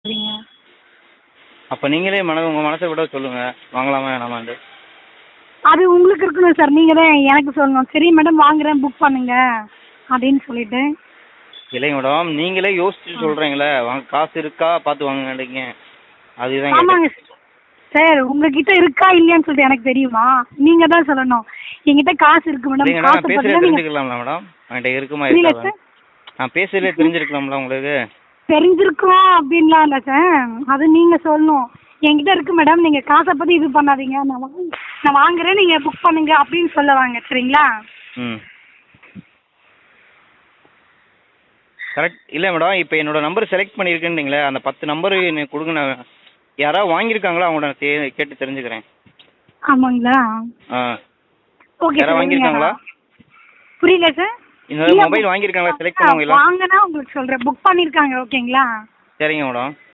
சரிங்க. அப்போ நீங்களே உங்கள் மனசை விட சொல்லுங்கள் வாங்கலாமா வேணாமான்ட்டு. அது உங்களுக்கு இருக்கணும் சார். நீங்கள் தான் எனக்கு சொல்லணும். சரி மேடம் வாங்குறேன் புக் பண்ணுங்க அப்படின்னு சொல்லிட்டு. இல்லைங்க மேடம், நீங்களே யோசிச்சு சொல்கிறீங்களே காசு இருக்கா பார்த்து வாங்குங்க. அதுதான் கேட்டேன். ஆமாங்க சார். உங்ககிட்ட இருக்கா இல்லையான்னு சொல்லிட்டு எனக்கு தெரியுமா? நீங்கள் தான் சொல்லணும். என்கிட்ட காசு இருக்கு மேடம். இல்லைங்கடா, நான் பேசுகிறதே காசு தெரிஞ்சுக்கலாம்ல மேடம்? என்கிட்ட இருக்குமா புரியல இருக்காது? சார். நான் பேசுகிறதே தெரிஞ்சிருக்கலாம்ல உங்களுக்கு? தெரிஞ்சிருக்கோம் அப்படின்லாம் இல்லை சார். அது நீங்கள் சொல்லணும். என்கிட்ட இருக்கு மேடம், நீங்கள் காசை பற்றி இது பண்ணாதீங்க, நான் வாங்குறேன் நீங்கள் புக் பண்ணுங்க அப்படின்னு சொல்ல வாங்க. சரிங்களா? ம் கரெக்ட். இல்லை மேடம், இப்போ என்னோட நம்பர் செலக்ட் பண்ணியிருக்கேன்னீங்களே, அந்த 10 நம்பரு எனக்கு கொடுங்க. நான் யாராவது வாங்கியிருக்காங்களோ அவங்கள நான் கேட்டு தெரிஞ்சுக்கிறேன். ஆமாங்களா? ஆ ஓகே யாராவது சார். வாங்கியிருக்காங்களா? புரியல சார். இந்த மொபைல் வாங்கியிருக்காங்களா செலக்ட் பண்ணவங்களா? வாங்கினா உங்களுக்கு சொல்கிறேன். புக் பண்ணியிருக்காங்க. ஓகேங்களா? சரிங்க மேடம்.